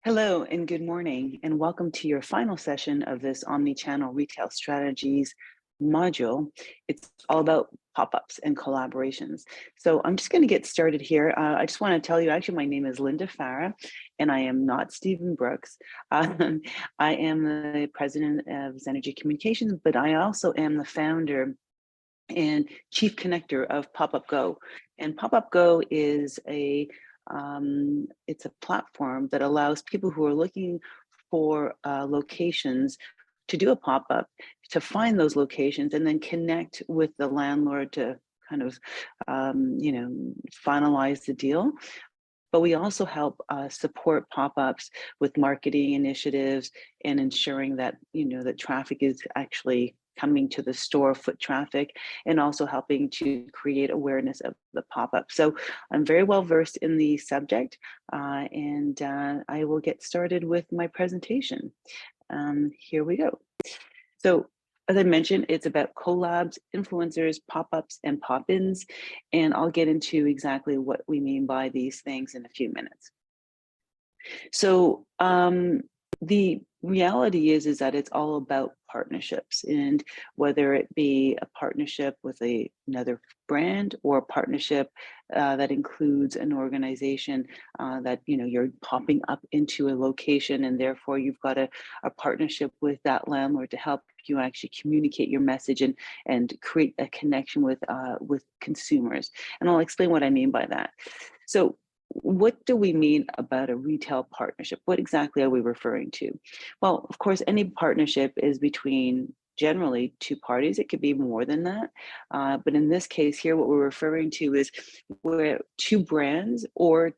Hello and good morning, and welcome to your final session of this omni-channel retail strategies module. It's all about pop-ups and collaborations. So I'm just going to get started here. I just want to tell you, actually, my name is Linda Farah, and I am not Stephen Brooks. I am the president of Zenergy Communications, but I also am the founder and chief connector of Pop-Up Go. And Pop-Up Go is it's a platform that allows people who are looking for locations to do a pop-up, to find those locations and then connect with the landlord to kind of, finalize the deal. But we also help support pop-ups with marketing initiatives and ensuring that, that traffic is actually coming to the store, foot traffic, and also helping to create awareness of the pop-up. So I'm very well versed in the subject, and I will get started with my presentation. Here we go. So as I mentioned, it's about collabs, influencers, pop-ups, and pop-ins, and I'll get into exactly what we mean by these things in a few minutes. So the reality is that it's all about partnerships, and whether it be a partnership with another brand or a partnership that includes an organization that you're popping up into a location, and therefore you've got a partnership with that landlord to help you actually communicate your message and create a connection with consumers. And I'll explain what I mean by that. So what do we mean about a retail partnership? What exactly are we referring to? Well, of course, any partnership is between generally two parties. It could be more than that. But in this case here, what we're referring to is where two brands or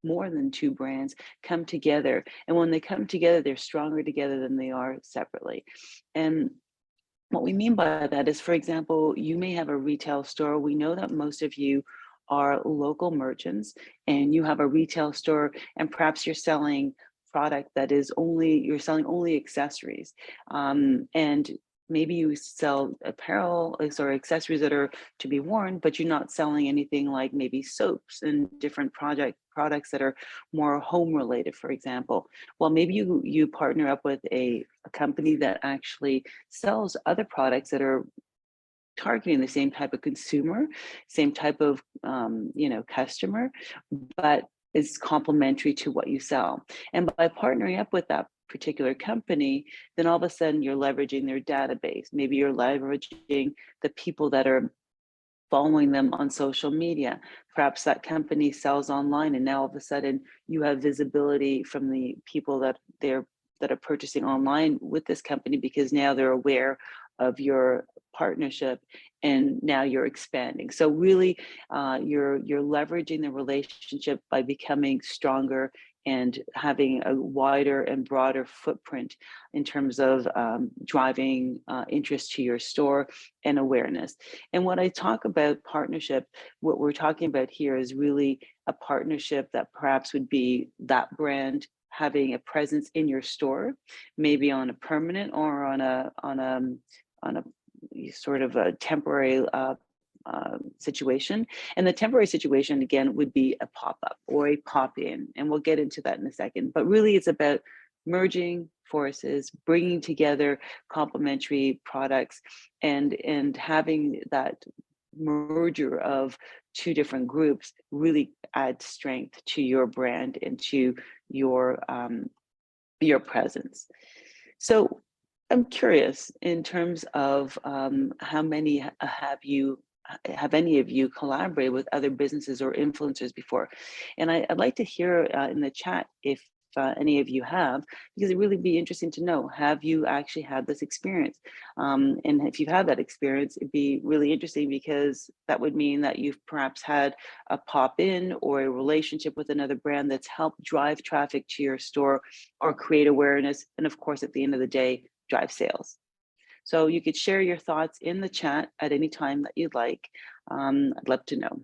more than two brands come together. And when they come together, they're stronger together than they are separately. And what we mean by that is, for example, you may have a retail store. We know that most of you are local merchants and you have a retail store, and perhaps you're selling product that is you're selling only accessories. And maybe you sell apparel or accessories that are to be worn, but you're not selling anything like maybe soaps and different products that are more home related, for example. Well, maybe you partner up with a company that actually sells other products that are targeting the same type of consumer, same type of customer, but is complementary to what you sell. And by partnering up with that particular company, then all of a sudden you're leveraging their database. Maybe you're leveraging the people that are following them on social media. Perhaps that company sells online, and now all of a sudden you have visibility from the people that are purchasing online with this company, because now they're aware of your partnership and now you're expanding. So really you're leveraging the relationship by becoming stronger and having a wider and broader footprint in terms of driving interest to your store and awareness. And when I talk about partnership, what we're talking about here is really a partnership that perhaps would be that brand having a presence in your store, maybe on a permanent or on a sort of a temporary situation. And the temporary situation, again, would be a pop-up or a pop-in. And we'll get into that in a second. But really, it's about merging forces, bringing together complementary products, and having that merger of two different groups really add strength to your brand and to your presence. So I'm curious in terms of how many have any of you collaborated with other businesses or influencers before? And I'd like to hear in the chat if any of you have, because it'd really be interesting to know, have you actually had this experience? And if you've had that experience, it'd be really interesting, because that would mean that you've perhaps had a pop-in or a relationship with another brand that's helped drive traffic to your store or create awareness. And of course, at the end of the day, drive sales. So you could share your thoughts in the chat at any time that you'd like. I'd love to know.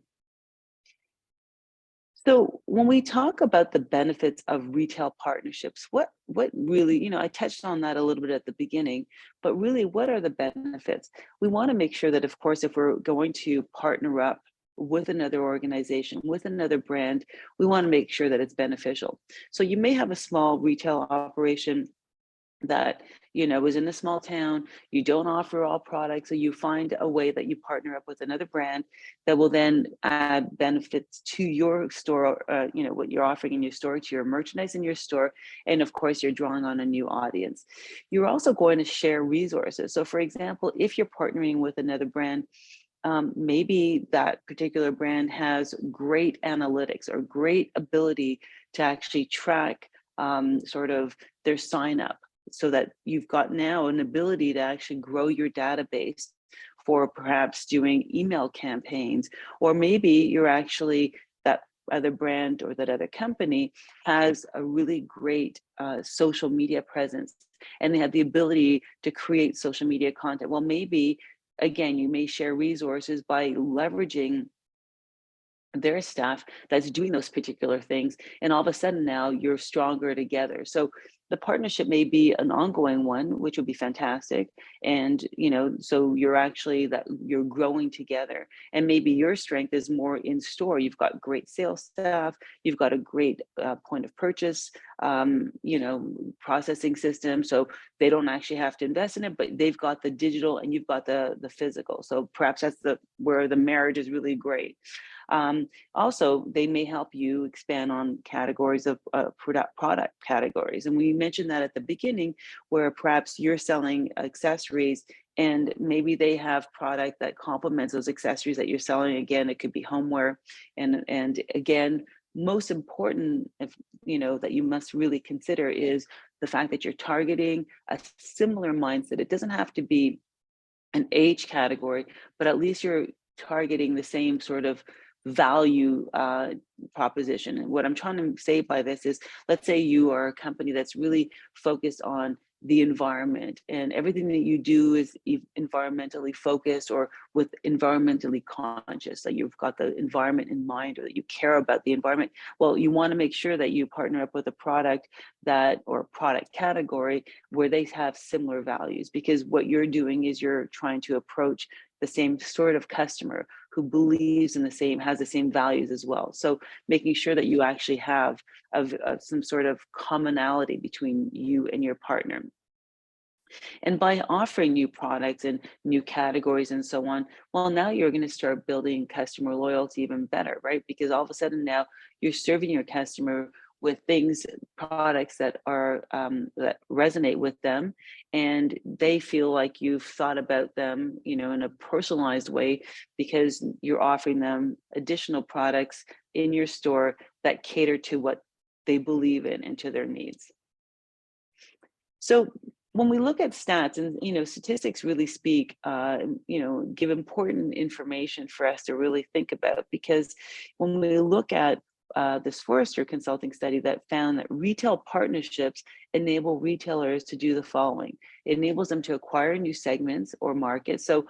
So when we talk about the benefits of retail partnerships, what really, I touched on that a little bit at the beginning, but really, what are the benefits? We want to make sure that, of course, if we're going to partner up with another organization, with another brand, we want to make sure that it's beneficial. So you may have a small retail operation that is in a small town. You don't offer all products, so you find a way that you partner up with another brand that will then add benefits to your store, what you're offering in your store, to your merchandise in your store, and of course you're drawing on a new audience. You're also going to share resources. So for example, if you're partnering with another brand, maybe that particular brand has great analytics or great ability to actually track sort of their sign up, so that you've got now an ability to actually grow your database for perhaps doing email campaigns. Or maybe you're actually, that other brand or that other company has a really great social media presence, and they have the ability to create social media content. Well, maybe again, you may share resources by leveraging their staff that's doing those particular things, and all of a sudden now you're stronger together. So the partnership may be an ongoing one, which would be fantastic. And so you're growing together, and maybe your strength is more in store. You've got great sales staff, you've got a great point of purchase processing system, so they don't actually have to invest in it, but they've got the digital and you've got the physical. So perhaps that's where the marriage is really great. Also, they may help you expand on categories of product categories. And we mentioned that at the beginning, where perhaps you're selling accessories and maybe they have product that complements those accessories that you're selling. Again, it could be homeware. And again, most important, that you must really consider is the fact that you're targeting a similar mindset. It doesn't have to be an age category, but at least you're targeting the same sort of value proposition. And what I'm trying to say by this is, let's say you are a company that's really focused on the environment, and everything that you do is environmentally focused or with environmentally conscious, that you've got the environment in mind, or that you care about the environment. Well, you want to make sure that you partner up with a product or product category where they have similar values, because what you're doing is you're trying to approach the same sort of customer who believes in has the same values as well. So making sure that you actually have some sort of commonality between you and your partner. And by offering new products and new categories and so on, well, now you're going to start building customer loyalty even better, right? Because all of a sudden now you're serving your customer with products that are that resonate with them, and they feel like you've thought about them, in a personalized way, because you're offering them additional products in your store that cater to what they believe in and to their needs. So when we look at stats, and statistics really speak, give important information for us to really think about, because when we look at this Forrester consulting study that found that retail partnerships enable retailers to do the following. It enables them to acquire new segments or markets. So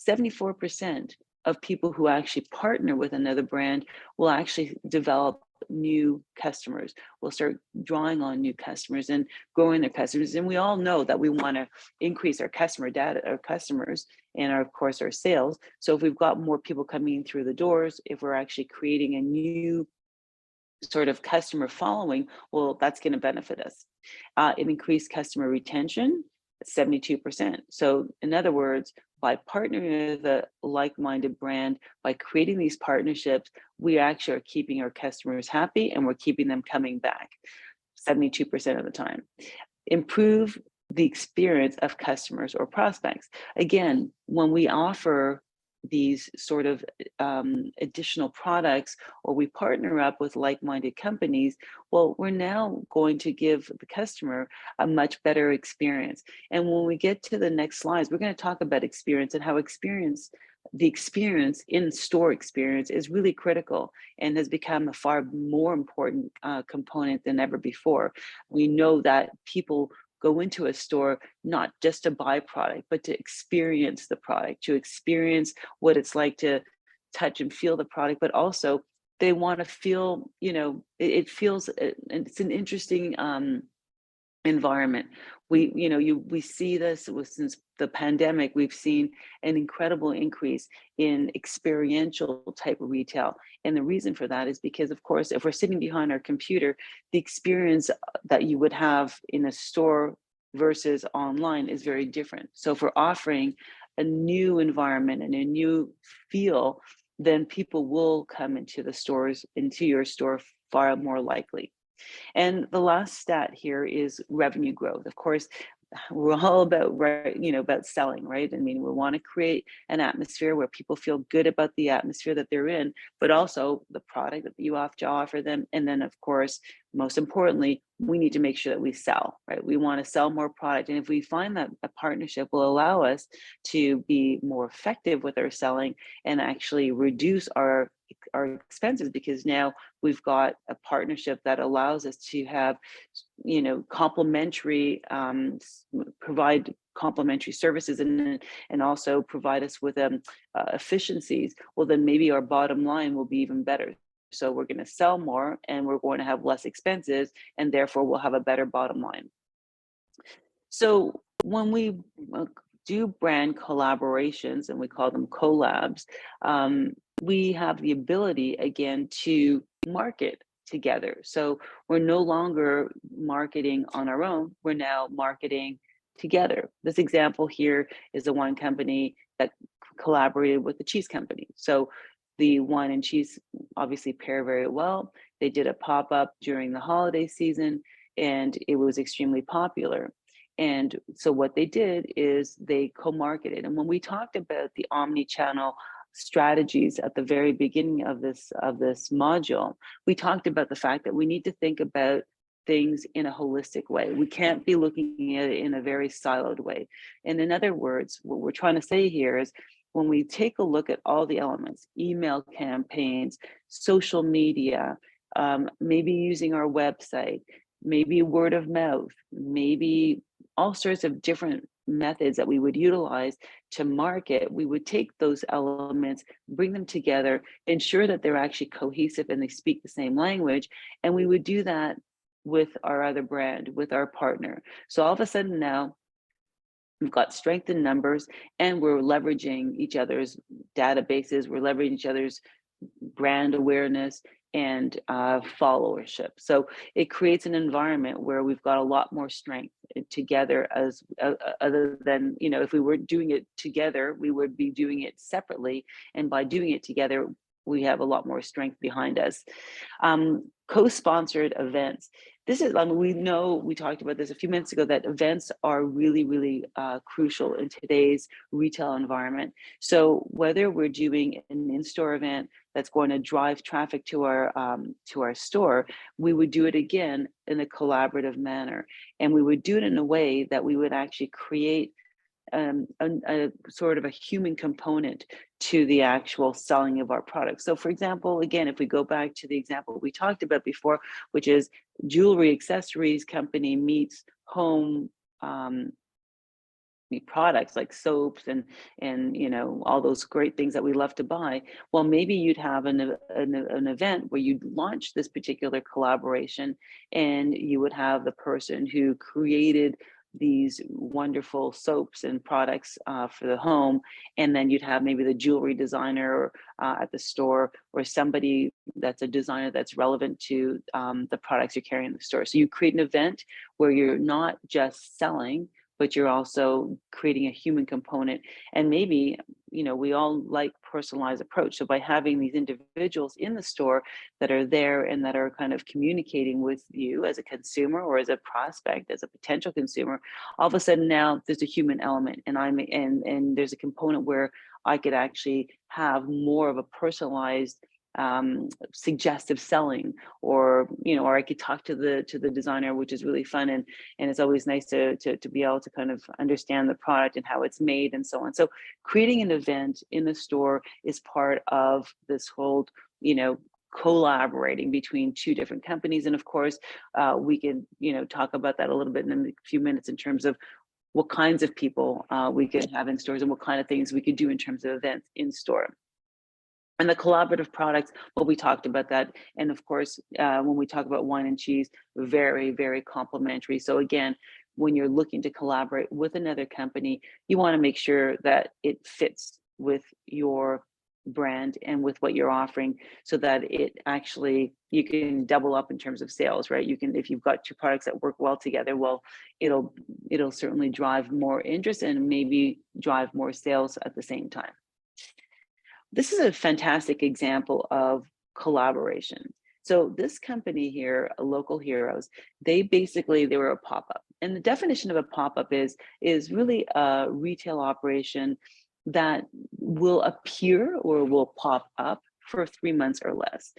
74% of people who actually partner with another brand will actually develop new customers, will start drawing on new customers and growing their customers. And we all know that we want to increase our customer data, our customers, and of course our sales. So if we've got more people coming in through the doors, if we're actually creating a new sort of customer following, well, that's going to benefit us. It increased customer retention, 72%. So in other words, by partnering with a like-minded brand, by creating these partnerships, we actually are keeping our customers happy, and we're keeping them coming back 72% of the time. Improve the experience of customers or prospects. Again, when we offer these sort of additional products, or we partner up with like-minded companies, well, we're now going to give the customer a much better experience. And when we get to the next slides, we're going to talk about experience and how the experience in store experience is really critical and has become a far more important component than ever before. We know that people go into a store not just to buy product, but to experience the product, to experience what it's like to touch and feel the product, but also they want to feel, it's an interesting environment. we see this since the pandemic. We've seen an incredible increase in experiential type of retail. And the reason for that is because, of course, if we're sitting behind our computer, the experience that you would have in a store versus online is very different. So if we're offering a new environment and a new feel, then people will come into your store far more likely. And the last stat here is revenue growth. Of course, we're all about about selling, right? I mean, we want to create an atmosphere where people feel good about the atmosphere that they're in, but also the product that you have to offer them. And then, of course, most importantly, we need to make sure that we sell, right? We want to sell more product. And if we find that a partnership will allow us to be more effective with our selling and actually reduce our expenses, because now we've got a partnership that allows us to have complementary provide complementary services and also provide us with efficiencies, well, then maybe our bottom line will be even better. So we're going to sell more and we're going to have less expenses, and therefore we'll have a better bottom line. So when we do brand collaborations, and we call them collabs, we have the ability again to market together. So we're no longer marketing on our own, we're now marketing together. This example here is the wine company that collaborated with the cheese company. So the wine and cheese obviously pair very well. They did a pop-up during the holiday season and it was extremely popular. And so what they did is they co-marketed. And when we talked about the omni-channel strategies at the very beginning of this module, we talked about the fact that we need to think about things in a holistic way. We can't be looking at it in a very siloed way. And in other words, what we're trying to say here is when we take a look at all the elements, email campaigns, social media, maybe using our website, maybe word of mouth, maybe all sorts of different methods that we would utilize to market, we would take those elements, bring them together, ensure that they're actually cohesive and they speak the same language. And we would do that with our other brand, with our partner. So all of a sudden now, we've got strength in numbers and we're leveraging each other's databases, we're leveraging each other's brand awareness and followership. So it creates an environment where we've got a lot more strength together, as other than, if we were doing it together, we would be doing it separately. And by doing it together, we have a lot more strength behind us. Co-sponsored events. This is, we know, we talked about this a few minutes ago, that events are really, really crucial in today's retail environment. So whether we're doing an in-store event that's going to drive traffic to our store, we would do it again in a collaborative manner. And we would do it in a way that we would actually create a sort of a human component to the actual selling of our products. So for example, again, if we go back to the example we talked about before, which is jewelry accessories company meets home products like soaps and all those great things that we love to buy. Well, maybe you'd have an event where you'd launch this particular collaboration and you would have the person who created these wonderful soaps and products for the home, and then you'd have maybe the jewelry designer at the store, or somebody that's a designer that's relevant to the products you're carrying in the store. So you create an event where you're not just selling, but you're also creating a human component. And maybe, we all like personalized approach. So by having these individuals in the store that are there and that are kind of communicating with you as a consumer or as a prospect, as a potential consumer, all of a sudden now there's a human element, and there's a component where I could actually have more of a personalized suggestive selling, or I could talk to the designer, which is really fun, and it's always nice to be able to kind of understand the product and how it's made and so on. So creating an event in the store is part of this whole collaborating between two different companies. And of course we can talk about that a little bit in a few minutes in terms of what kinds of people we could have in stores and what kind of things we could do in terms of events in store. And the collaborative products, well, we talked about that. And of course, when we talk about wine and cheese, very, very complementary. So again, when you're looking to collaborate with another company, you want to make sure that it fits with your brand and with what you're offering, so that it actually, you can double up in terms of sales, right? You can, if you've got two products that work well together, well, it'll certainly drive more interest and maybe drive more sales at the same time. This is a fantastic example of collaboration. So this company here, Local Heroes, they were a pop-up. And the definition of a pop-up is really a retail operation that will appear or will pop up for 3 months or less.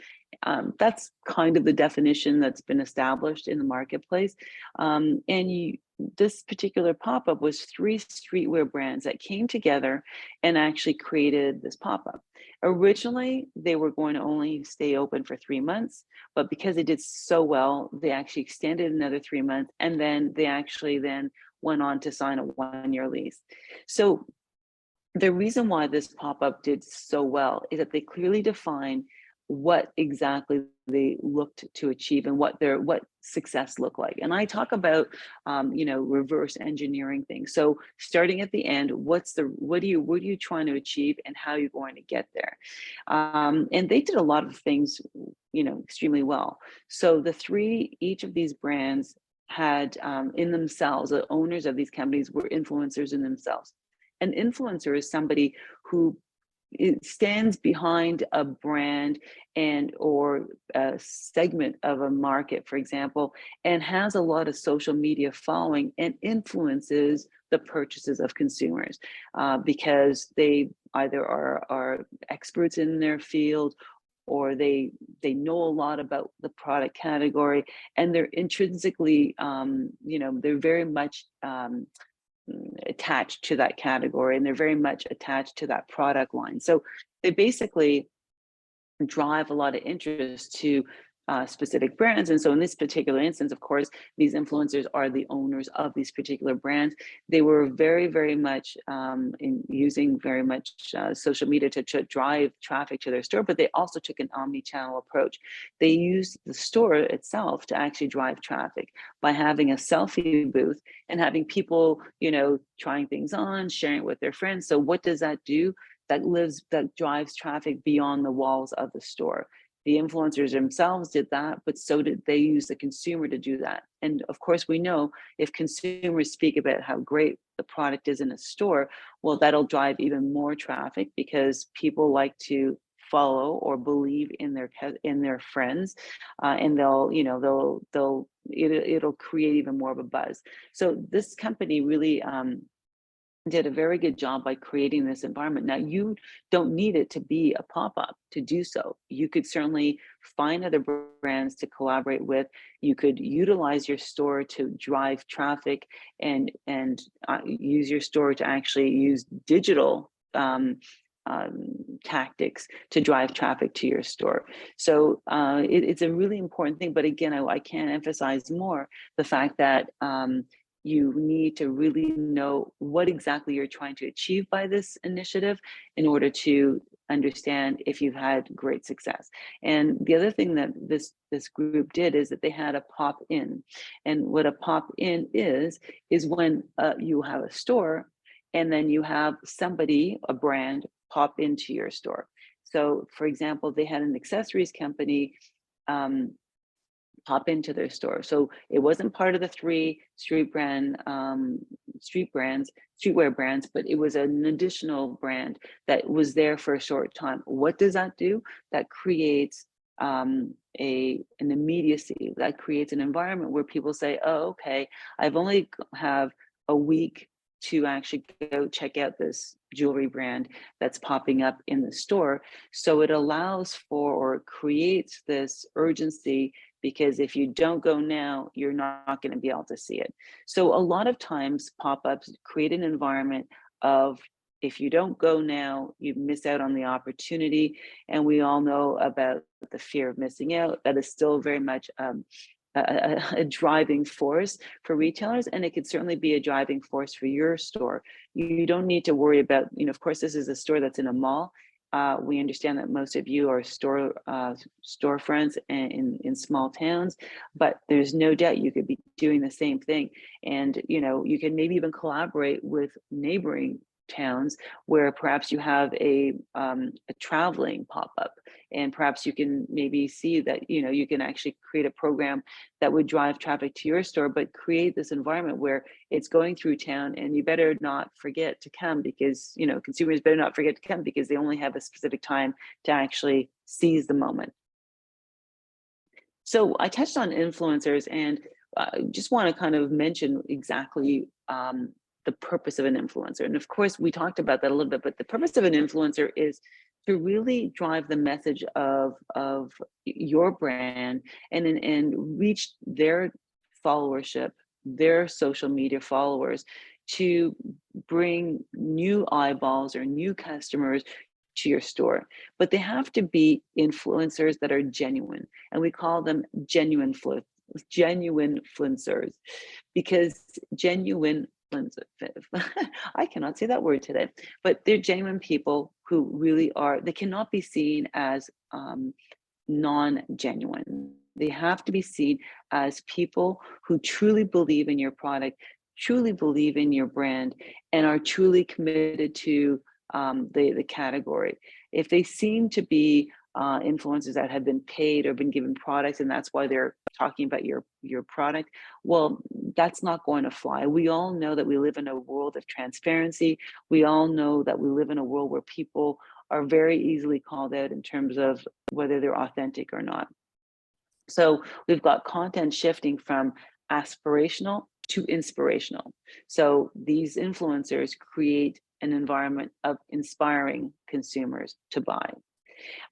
That's kind of the definition that's been established in the marketplace. This particular pop-up was 3 streetwear brands that came together and actually created this pop-up. Originally, they were going to only stay open for 3 months, but because they did so well, they actually extended another 3 months, and then they actually then went on to sign a 1-year lease. So the reason why this pop-up did so well is that they clearly define what exactly they looked to achieve and what success looked like. And I talk about reverse engineering things. So starting at the end, what are you trying to achieve and how are you going to get there? And they did a lot of things, extremely well. So each of these brands had in themselves, the owners of these companies were influencers in themselves. An influencer is somebody who stands behind a brand or a segment of a market, for example, and has a lot of social media following and influences the purchases of consumers because they either are experts in their field, or they know a lot about the product category, and they're intrinsically, they're very much attached to that category, and they're very much attached to that product line. So they basically drive a lot of interest to specific brands. And so in this particular instance, of course, these influencers are the owners of these particular brands. They were very, very much using very much social media to drive traffic to their store, but they also took an omni-channel approach. They used the store itself to actually drive traffic by having a selfie booth and having people, trying things on, sharing it with their friends. So what does that do? That drives traffic beyond the walls of the store. The influencers themselves did that, but so did they use the consumer to do that. And of course, we know if consumers speak about how great the product is in a store, well, that'll drive even more traffic because people like to follow or believe in their friends, and it'll create even more of a buzz. So this company really did a very good job by creating this environment. Now, you don't need it to be a pop-up to do so. You could certainly find other brands to collaborate with. You could utilize your store to drive traffic and use your store to actually use digital tactics to drive traffic to your store. So it's a really important thing. But again, I can't emphasize more the fact that you need to really know what exactly you're trying to achieve by this initiative in order to understand if you've had great success. And the other thing that this group did is that they had a pop-in. And what a pop-in is when you have a store and then you have a brand pop into your store. So for example, they had an accessories company pop into their store. So it wasn't part of the 3 streetwear brands, but it was an additional brand that was there for a short time. What does that do? That creates an immediacy. That creates an environment where people say, oh, okay, I've only have a week to actually go check out this jewelry brand that's popping up in the store. So it allows for or creates this urgency, because if you don't go now, you're not going to be able to see it. So a lot of times pop-ups create an environment of, if you don't go now, you miss out on the opportunity. And we all know about the fear of missing out. That is still very much a driving force for retailers, and it could certainly be a driving force for your store. You don't need to worry about, of course, this is a store that's in a mall. We understand that most of you are storefronts in small towns, but there's no doubt you could be doing the same thing. And you can maybe even collaborate with neighboring towns where perhaps you have a traveling pop-up, and perhaps you can maybe see that you can actually create a program that would drive traffic to your store, but create this environment where it's going through town, and you better not forget to come, because consumers better not forget to come, because they only have a specific time to actually seize the moment. So I touched on influencers, and just want to kind of mention exactly the purpose of an influencer. And of course, we talked about that a little bit, but the purpose of an influencer is to really drive the message of your brand, and reach their followership, their social media followers, to bring new eyeballs or new customers to your store. But they have to be influencers that are genuine, and we call them genuine influencers, because genuine I cannot say that word today, but they're genuine people who really are, they cannot be seen as non-genuine. They have to be seen as people who truly believe in your product, truly believe in your brand, and are truly committed to the category. If they seem to be influencers that have been paid or been given products, and that's why they're talking about your product, well, that's not going to fly. We all know that we live in a world of transparency. We all know that we live in a world where people are very easily called out in terms of whether they're authentic or not. So we've got content shifting from aspirational to inspirational. So these influencers create an environment of inspiring consumers to buy.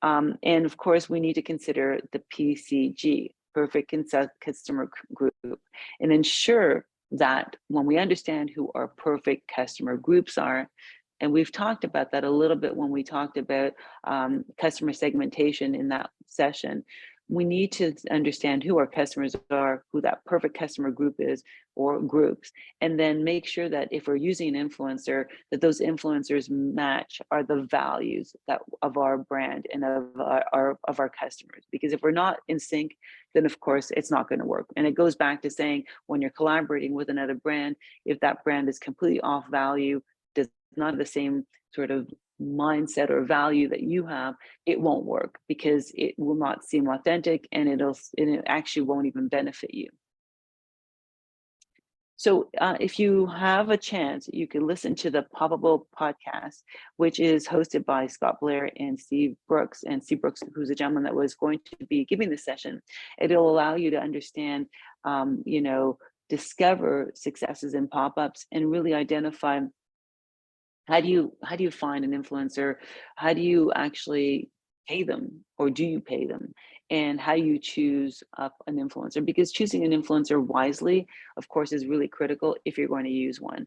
And of course, we need to consider the PCG, perfect customer group, and ensure that when we understand who our perfect customer groups are, and we've talked about that a little bit when we talked about customer segmentation in that session, we need to understand who our customers are, who that perfect customer group is, or groups, and then make sure that if we're using an influencer, that those influencers match are the values that of our brand and of our customers. Because if we're not in sync, then of course it's not going to work. And it goes back to saying, when you're collaborating with another brand, if that brand is completely off value, does not have the same sort of mindset or value that you have, it won't work, because it will not seem authentic, and it actually won't even benefit you. So if you have a chance, you can listen to the Poppable podcast, which is hosted by Scott Blair and Steve Brooks. And Steve Brooks, who's a gentleman that was going to be giving the session, it'll allow you to understand, discover successes in pop-ups, and really identify, how do you find an influencer? How do you actually pay them, or do you pay them? And how do you choose an influencer? Because choosing an influencer wisely, of course, is really critical if you're going to use one.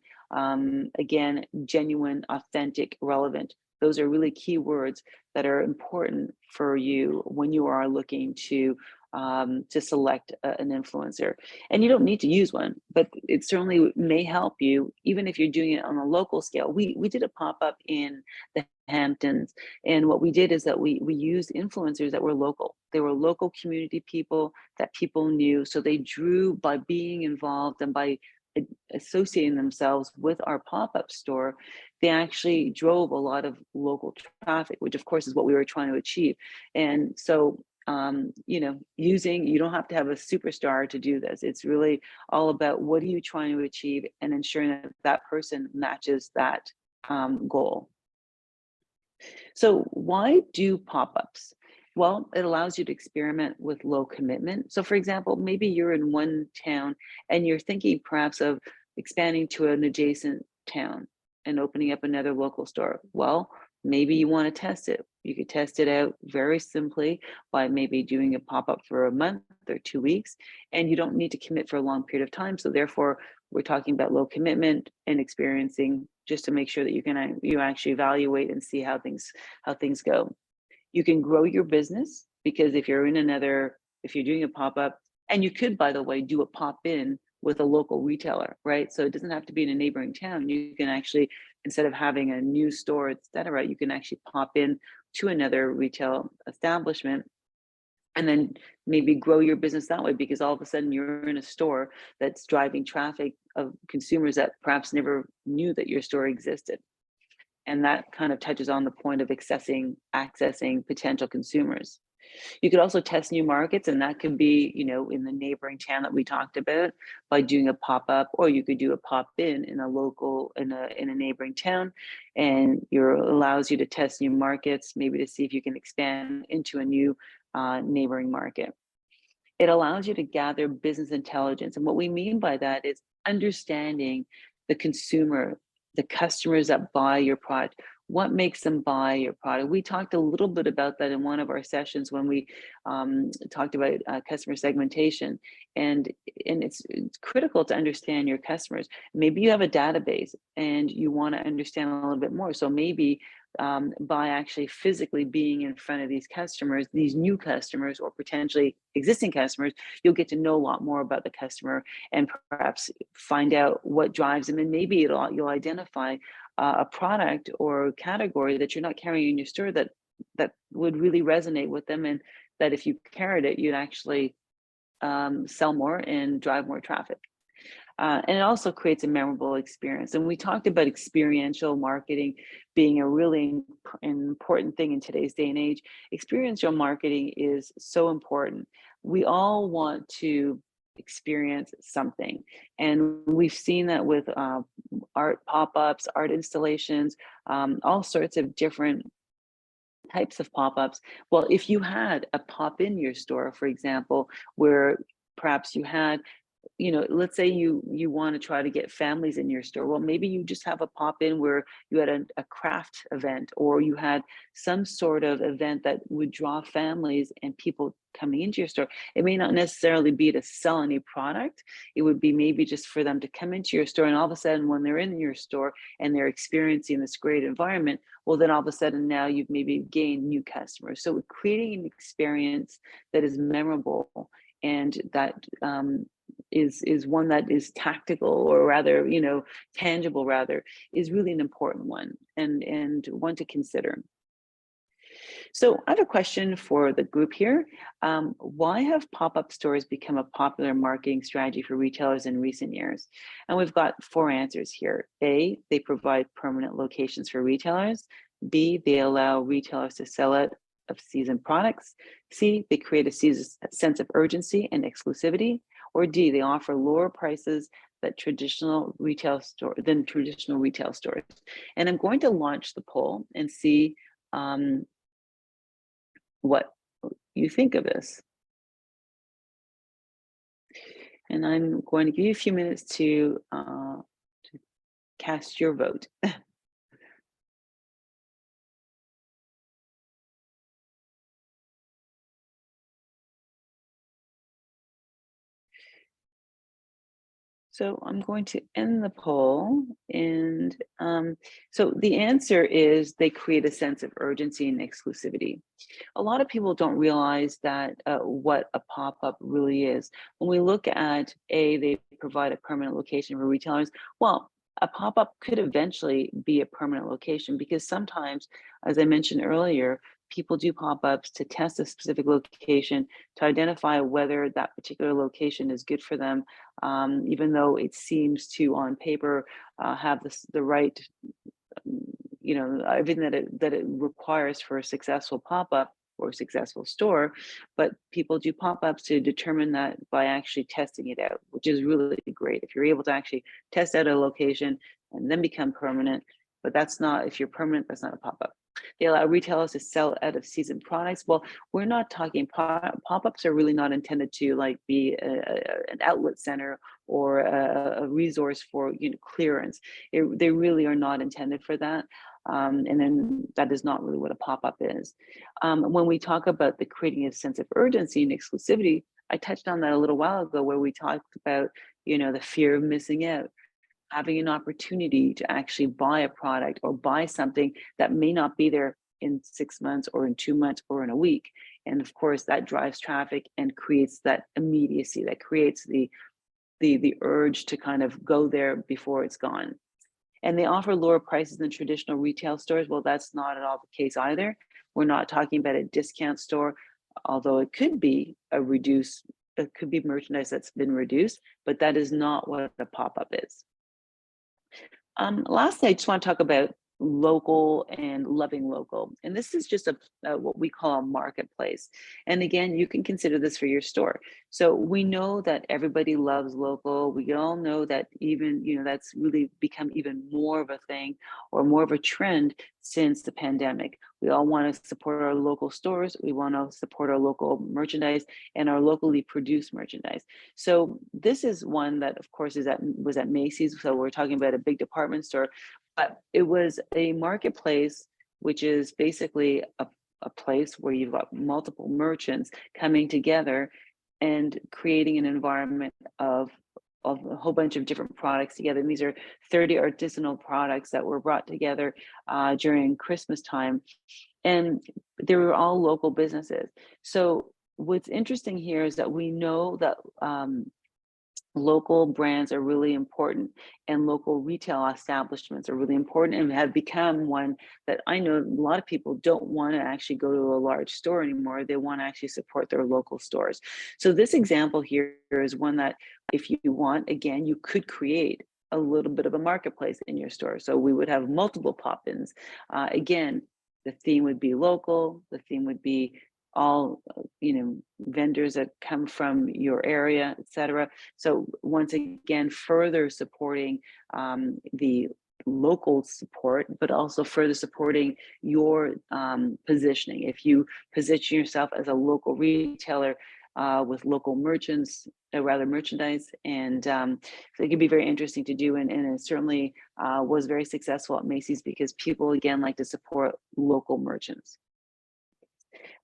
Again, genuine, authentic, relevant. Those are really key words that are important for you when you are looking to select an influencer. And you don't need to use one, but it certainly may help you, even if you're doing it on a local scale. We did a pop-up in the Hamptons, and what we did is that we used influencers that were local. They were local community people that people knew, so they drew by being involved and by associating themselves with our pop-up store. They actually drove a lot of local traffic, which of course is what we were trying to achieve. And so you don't have to have a superstar to do this. It's really all about, what are you trying to achieve, and ensuring that that person matches that goal. So why do pop-ups? Well, it allows you to experiment with low commitment. So for example, maybe you're in one town and you're thinking perhaps of expanding to an adjacent town and opening up another local store. Well, maybe you want to test it. You could test it out very simply by maybe doing a pop-up for a month or 2 weeks, and you don't need to commit for a long period of time. So therefore, we're talking about low commitment and experiencing, just to make sure that you actually evaluate and see how things go. You can grow your business, because if you're doing a pop-up, and you could, by the way, do a pop-in with a local retailer, right? So it doesn't have to be in a neighboring town. You can actually, instead of having a new store, etc., you can actually pop in to another retail establishment, and then maybe grow your business that way, because all of a sudden you're in a store that's driving traffic of consumers that perhaps never knew that your store existed. And that kind of touches on the point of accessing potential consumers. You could also test new markets, and that could be, in the neighboring town that we talked about, by doing a pop-up, or you could do a pop-in in a neighboring town, and it allows you to test new markets, maybe to see if you can expand into a new neighboring market. It allows you to gather business intelligence, and what we mean by that is understanding the consumer, the customers that buy your product. What makes them buy your product? We talked a little bit about that in one of our sessions when we talked about customer segmentation, and it's critical to understand your customers. Maybe you have a database and you want to understand a little bit more. So maybe by actually physically being in front of these customers, these new customers or potentially existing customers, you'll get to know a lot more about the customer and perhaps find out what drives them, and maybe you'll identify a product or category that you're not carrying in your store that would really resonate with them, and that if you carried it, you'd actually sell more and drive more traffic. And it also creates a memorable experience. And we talked about experiential marketing being a really important thing in today's day and age. Experiential marketing is so important. We all want to experience something. And we've seen that with art pop-ups, art installations, all sorts of different types of pop-ups. Well, if you had a pop in your store, for example, where perhaps you had, let's say you want to try to get families in your store. Well, maybe you just have a pop in where you had a craft event, or you had some sort of event that would draw families and people coming into your store. It may not necessarily be to sell any product. It would be maybe just for them to come into your store, and all of a sudden when they're in your store and they're experiencing this great environment, well, then all of a sudden now you've maybe gained new customers. So creating an experience that is memorable and that is one that is tactical, or rather, tangible rather, is really an important one, and one to consider. So I have a question for the group here. Why have pop-up stores become a popular marketing strategy for retailers in recent years? And we've got 4 answers here. A, they provide permanent locations for retailers. B, they allow retailers to sell out of seasoned products. C, they create a sense of urgency and exclusivity. Or D, they offer lower prices than traditional retail stores. And I'm going to launch the poll and see what you think of this. And I'm going to give you a few minutes to cast your vote. So I'm going to end the poll, and so the answer is they create a sense of urgency and exclusivity. A lot of people don't realize that what a pop-up really is. When we look at they provide a permanent location for retailers. Well, a pop-up could eventually be a permanent location, because sometimes, as I mentioned earlier, people do pop-ups to test a specific location, to identify whether that particular location is good for them, even though it seems to, on paper, have the right, everything that it requires for a successful pop-up or a successful store. But people do pop-ups to determine that by actually testing it out, which is really great. If you're able to actually test out a location and then become permanent, but if you're permanent, that's not a pop-up. They allow retailers to sell out of seasoned products. Well, we're not talking pop-ups are really not intended to be an outlet center or a resource for clearance. They really are not intended for that. And then that is not really what a pop-up is. When we talk about the creating a sense of urgency and exclusivity, I touched on that a little while ago, where we talked about the fear of missing out, having an opportunity to actually buy a product or buy something that may not be there in 6 months or in 2 months or in a week. And of course, that drives traffic and creates that immediacy, that creates the urge to kind of go there before it's gone. And they offer lower prices than traditional retail stores. Well, that's not at all the case either. We're not talking about a discount store, although it could be it could be merchandise that's been reduced, but that is not what a pop-up is. Lastly, I just want to talk about local and loving local. And this is just what we call a marketplace. And again, you can consider this for your store. So we know that everybody loves local. We all know that even, that's really become even more of a thing or more of a trend since the pandemic. We all want to support our local stores. We want to support our local merchandise and our locally produced merchandise. So this is one that, of course, was at Macy's. So we're talking about a big department store, but it was a marketplace, which is basically a place where you've got multiple merchants coming together and creating an environment of a whole bunch of different products together. And these are 30 artisanal products that were brought together during Christmas time. And they were all local businesses. So what's interesting here is that we know that local brands are really important and local retail establishments are really important and have become one that I know a lot of people don't want to actually go to a large store anymore. They want to actually support their local stores. So this example here is one that if you want, again, you could create a little bit of a marketplace in your store. So we would have multiple pop-ins. Again, the theme would be local. The theme would be all vendors that come from your area, etc. So once again, further supporting the local support, but also further supporting your positioning. If you position yourself as a local retailer with local merchants, rather merchandise, and so it could be very interesting to do, and it certainly was very successful at Macy's because people again like to support local merchants.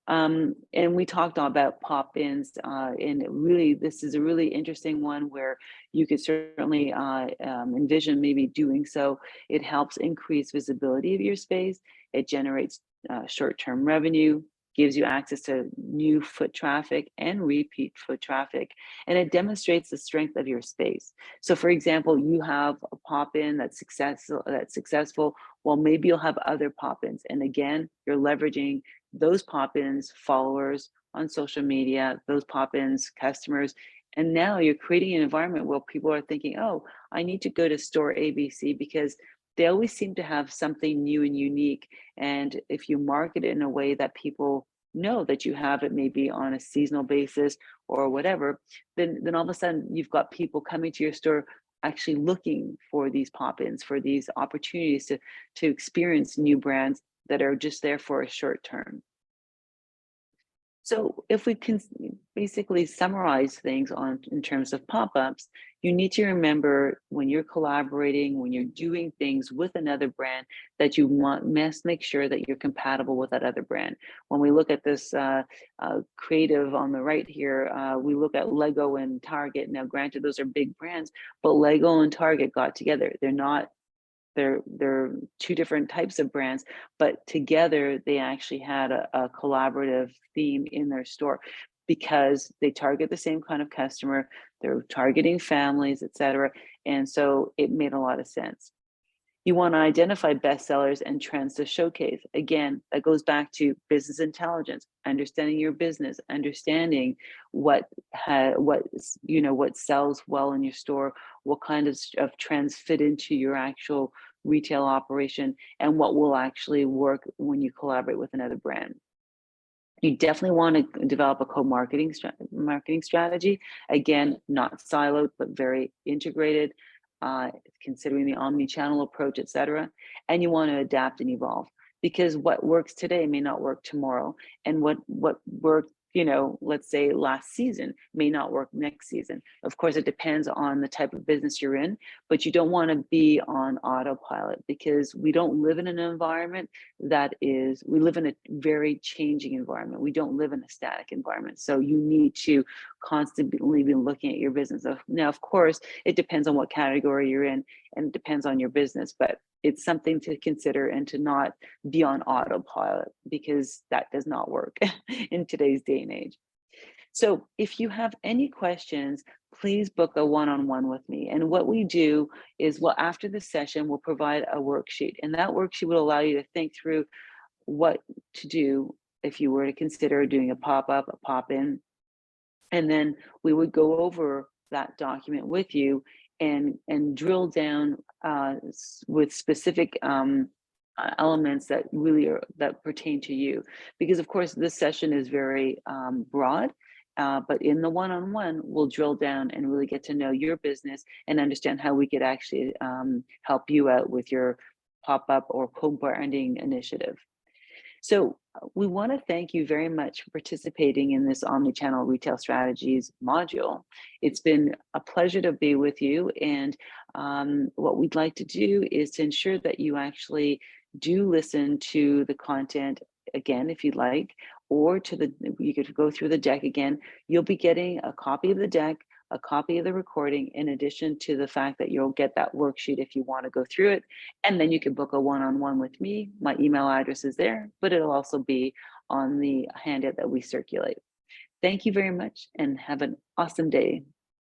And we talked about pop-ins, and really, this is a really interesting one where you could certainly envision maybe doing so. It helps increase visibility of your space. It generates short-term revenue, gives you access to new foot traffic and repeat foot traffic, and it demonstrates the strength of your space. So, for example, you have a pop-in that's successful. Well, maybe you'll have other pop-ins, and again, you're leveraging those pop-ins, followers on social media, those pop-ins, customers, and now you're creating an environment where people are thinking, oh, I need to go to store ABC because they always seem to have something new and unique. And if you market it in a way that people know that you have it maybe on a seasonal basis or whatever, then all of a sudden you've got people coming to your store actually looking for these pop-ins, for these opportunities to experience new brands that are just there for a short term. So if we can basically summarize things in terms of pop-ups, you need to remember when you're collaborating, when you're doing things with another brand, that you must make sure that you're compatible with that other brand. When we look at this creative on the right here, we look at Lego and Target. Now, granted, those are big brands, but Lego and Target got together. They're two different types of brands, but together they actually had a collaborative theme in their store because they target the same kind of customer. They're targeting families, etc. And so it made a lot of sense. You want to identify bestsellers and trends to showcase. Again, that goes back to business intelligence, understanding your business, understanding what sells well in your store, what kind of trends fit into your actual retail operation, and what will actually work when you collaborate with another brand. You definitely want to develop a co-marketing marketing strategy. Again, not siloed, but very integrated, considering the omni-channel approach, et cetera. And you want to adapt and evolve because what works today may not work tomorrow. And what worked, let's say last season may not work next season. Of course, it depends on the type of business you're in, but you don't want to be on autopilot because we don't live in an environment we live in a very changing environment. We don't live in a static environment. So you need to constantly be looking at your business. Now, of course, it depends on what category you're in and it depends on your business, but it's something to consider and to not be on autopilot because that does not work in today's day and age. So if you have any questions, please book a one-on-one with me. And what we do is, after the session, we'll provide a worksheet, and that worksheet will allow you to think through what to do if you were to consider doing a pop-up, a pop-in, and then we would go over that document with you and drill down with specific elements that really are that pertain to you. Because of course this session is very broad, but in the one-on-one, we'll drill down and really get to know your business and understand how we could actually help you out with your pop-up or co-branding initiative. So we want to thank you very much for participating in this omnichannel retail strategies module. It's been a pleasure to be with you. And what we'd like to do is to ensure that you actually do listen to the content again, if you'd like, or you could go through the deck again. You'll be getting a copy of the deck, a copy of the recording, in addition to the fact that you'll get that worksheet if you want to go through it. And then you can book a one-on-one with me. My email address is there, but it'll also be on the handout that we circulate. Thank you very much and have an awesome day.